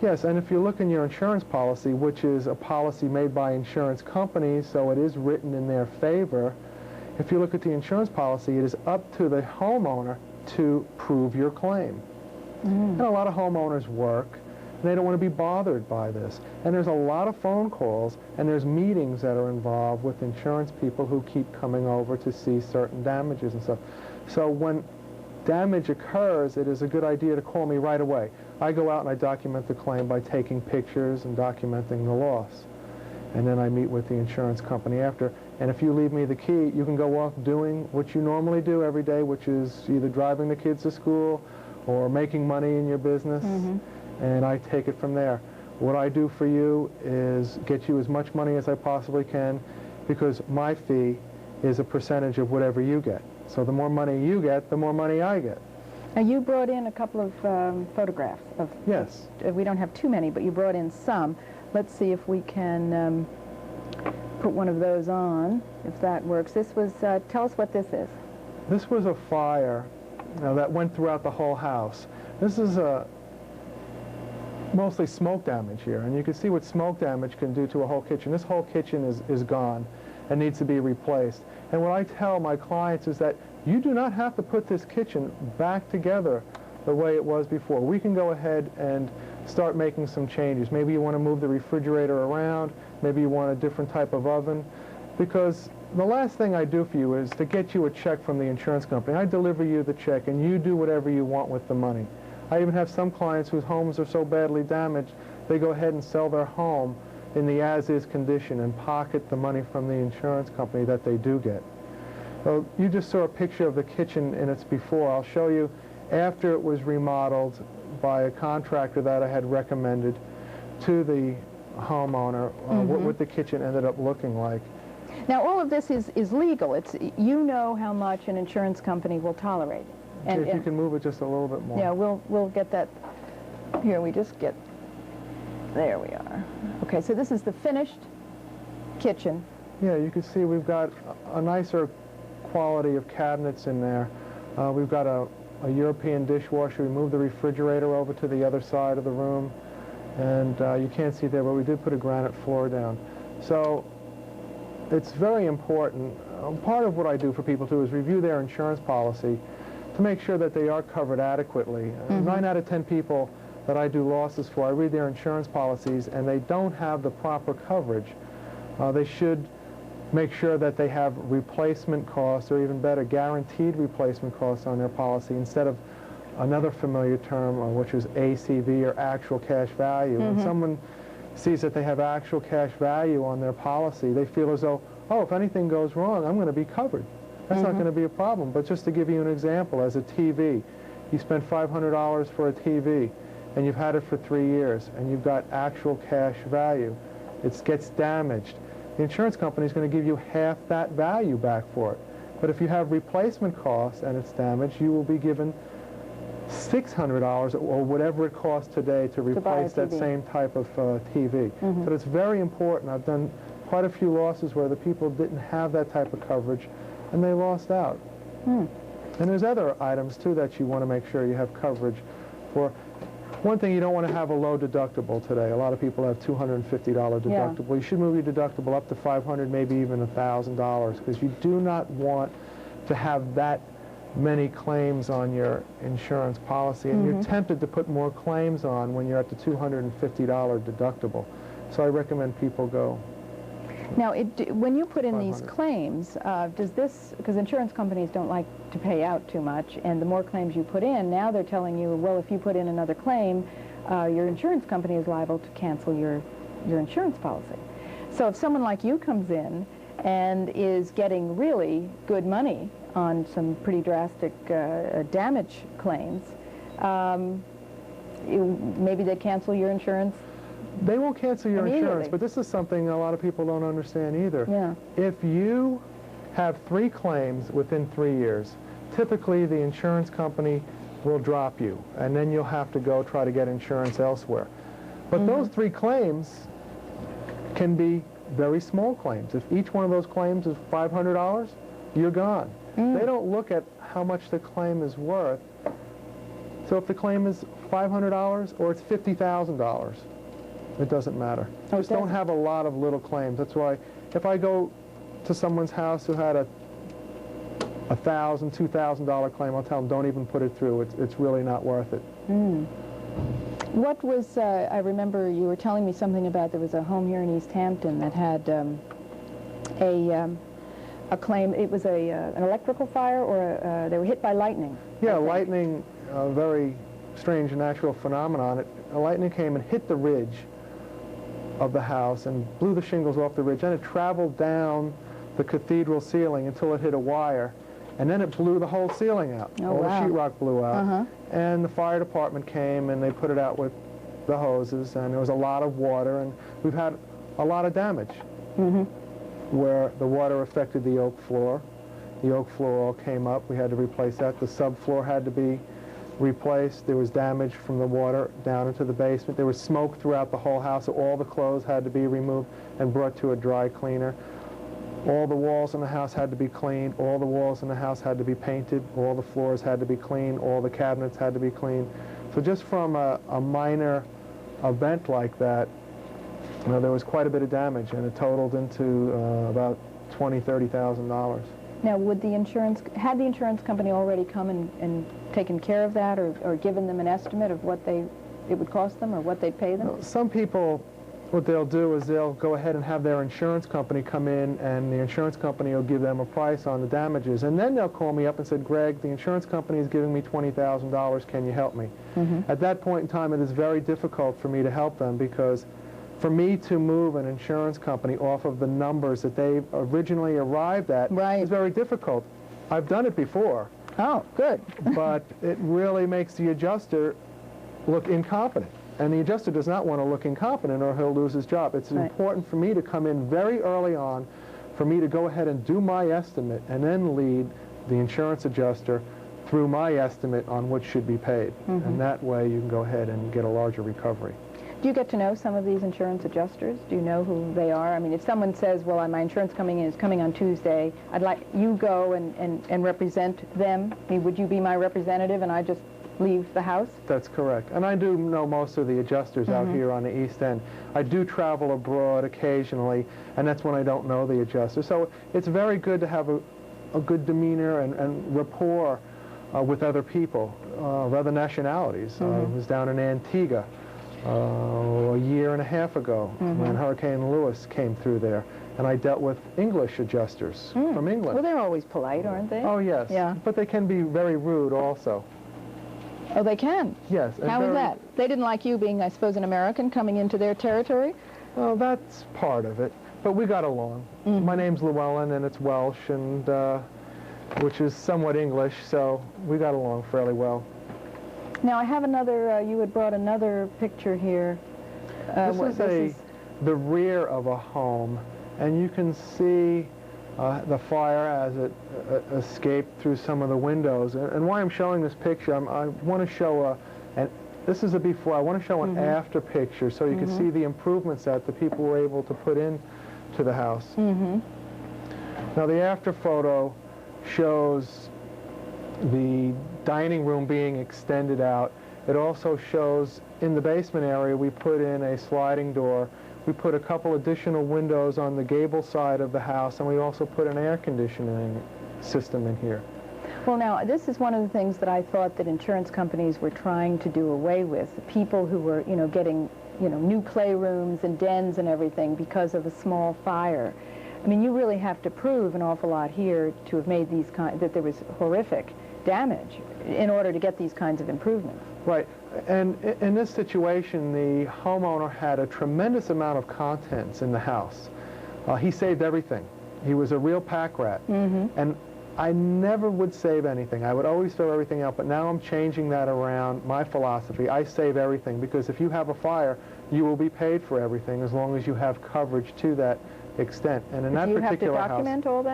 Yes, and if you look in your insurance policy, which is a policy made by insurance companies, so it is written in their favor, if you look at the insurance policy, it is up to the homeowner to prove your claim. And a lot of homeowners work, and they don't want to be bothered by this. And there's a lot of phone calls, and there's meetings that are involved with insurance people who keep coming over to see certain damages and stuff. So when damage occurs, it is a good idea to call me right away. I go out and I document the claim by taking pictures and documenting the loss. And then I meet with the insurance company after. And if you leave me the key, you can go off doing what you normally do every day, which is either driving the kids to school or making money in your business. And I take it from there. What I do for you is get you as much money as I possibly can, because my fee is a percentage of whatever you get. So the more money you get, the more money I get. Now, you brought in a couple of photographs of... Yes. We don't have too many, but you brought in some. Let's see if we can put one of those on, if that works. This was, tell us what this is. This was a fire that went throughout the whole house. This is mostly smoke damage here, and you can see what smoke damage can do to a whole kitchen. This whole kitchen is gone and needs to be replaced. And what I tell my clients is that you do not have to put this kitchen back together the way it was before. We can go ahead and start making some changes. Maybe you want to move the refrigerator around, maybe you want a different type of oven, because the last thing I do for you is to get you a check from the insurance company. I deliver you the check and you do whatever you want with the money. I even have some clients whose homes are so badly damaged, they go ahead and sell their home in the as-is condition and pocket the money from the insurance company that they do get. So you just saw a picture of the kitchen in its before. I'll show you after it was remodeled by a contractor that I had recommended to the homeowner, what the kitchen ended up looking like. Now, all of this is legal. It's, you know how much an insurance company will tolerate. And if you can move it just a little bit more. Yeah, we'll get that. Here, we just get, there we are. Okay, so this is the finished kitchen. Yeah, you can see we've got a nicer quality of cabinets in there. We've got a European dishwasher. We moved the refrigerator over to the other side of the room, and you can't see there, but we did put a granite floor down. So it's very important. Part of what I do for people too is review their insurance policy to make sure that they are covered adequately. 9 out of 10 people that I do losses for, I read their insurance policies and they don't have the proper coverage. They should make sure that they have replacement costs, or even better, guaranteed replacement costs on their policy, instead of another familiar term, which is ACV, or actual cash value. When someone sees that they have actual cash value on their policy, they feel as though, oh, if anything goes wrong, I'm going to be covered. That's not going to be a problem. But just to give you an example, as a TV, you spent $500 for a TV, and you've had it for 3 years, and you've got actual cash value. It gets damaged. The insurance company is going to give you half that value back for it. But if you have replacement costs and it's damaged, you will be given $600 or whatever it costs today to replace that same type of TV. So it's very important. I've done quite a few losses where the people didn't have that type of coverage and they lost out. And there's other items too that you want to make sure you have coverage for. One thing, you don't want to have a low deductible today. A lot of people have $250 deductible. Yeah. You should move your deductible up to $500, maybe even $1,000, because you do not want to have that many claims on your insurance policy, and you're tempted to put more claims on when you're at the $250 deductible. So I recommend people go. Now, when you put in these claims, does this, because insurance companies don't like to pay out too much, and the more claims you put in, now they're telling you, well, if you put in another claim, your insurance company is liable to cancel your insurance policy. So if someone like you comes in and is getting really good money on some pretty drastic damage claims, maybe they cancel your insurance. They won't cancel your insurance, but this is something a lot of people don't understand either. Yeah. If you have 3 claims within 3 years, typically the insurance company will drop you, and then you'll have to go try to get insurance elsewhere. But those 3 claims can be very small claims. If each one of those claims is $500, you're gone. They don't look at how much the claim is worth. So if the claim is $500 or it's $50,000, it doesn't matter. Just don't have a lot of little claims. That's why if I go to someone's house who had a $1,000, $2,000 claim, I'll tell them don't even put it through. It's really not worth it. What was, I remember you were telling me something about there was a home here in East Hampton that had a claim. It was an electrical fire, or they were hit by lightning. Yeah, lightning, a very strange natural phenomenon. Lightning came and hit the ridge of the house and blew the shingles off the ridge, and it traveled down the cathedral ceiling until it hit a wire, and then it blew the whole ceiling out. All the sheetrock blew out, and the fire department came and they put it out with the hoses, and there was a lot of water, and we've had a lot of damage where the water affected the oak floor. The oak floor all came up. We had to replace that. The subfloor had to be replaced. There was damage from the water down into the basement. There was smoke throughout the whole house, so all the clothes had to be removed and brought to a dry cleaner. All the walls in the house had to be cleaned. All the walls in the house had to be painted. All the floors had to be cleaned. All the cabinets had to be cleaned. So just from a minor event like that, you know, there was quite a bit of damage, and it totaled into about $20,000, $30,000. Now, had the insurance company already come and taken care of that, or given them an estimate of what it would cost them, or what they'd pay them? Some people, what they'll do is they'll go ahead and have their insurance company come in, and the insurance company will give them a price on the damages, and then they'll call me up and say, Greg, the insurance company is giving me $20,000, can you help me? At that point in time, it is very difficult for me to help them, because for me to move an insurance company off of the numbers that they originally arrived at is very difficult. I've done it before. Oh, good. But it really makes the adjuster look incompetent. And the adjuster does not want to look incompetent, or he'll lose his job. It's important for me to come in very early on, for me to go ahead and do my estimate, and then lead the insurance adjuster through my estimate on what should be paid. And that way you can go ahead and get a larger recovery. Do you get to know some of these insurance adjusters? Do you know who they are? I mean, if someone says, well, my insurance company is coming on Tuesday, I'd like you go and represent them. I mean, would you be my representative and I just leave the house? That's correct. And I do know most of the adjusters out here on the East End. I do travel abroad occasionally, and that's when I don't know the adjuster. So it's very good to have a good demeanor and rapport with other people of other nationalities. I was down in Antigua a year and a half ago when Hurricane Lewis came through there, and I dealt with English adjusters from England. Well, they're always polite, aren't they? Oh, yes. Yeah. But they can be very rude also. Oh, they can? Yes. How is that? They didn't like you being, I suppose, an American coming into their territory? Well, that's part of it. But we got along. My name's Llewellyn, and it's Welsh, and which is somewhat English, so we got along fairly well. Now, I have another, you had brought another picture here. This is the rear of a home, and you can see the fire as it escaped through some of the windows. And why I'm showing this picture, I want to show this is a before, I want to show an after picture so you can see the improvements that the people were able to put in to the house. Now, the after photo shows the dining room being extended out. It also shows in the basement area we put in a sliding door. We put a couple additional windows on the gable side of the house, and we also put an air conditioning system in here. Well, now, this is one of the things that I thought that insurance companies were trying to do away with. The people who were, getting, new playrooms and dens and everything because of a small fire. I mean, you really have to prove an awful lot here to have made these that there was horrific damage in order to get these kinds of improvements. Right. And in this situation, the homeowner had a tremendous amount of contents in the house. He saved everything. He was a real pack rat. And I never would save anything. I would always throw everything out, but now I'm changing that around. My philosophy, I save everything, because if you have a fire, you will be paid for everything as long as you have coverage to that extent. And in that particular house... Do you have to document all that?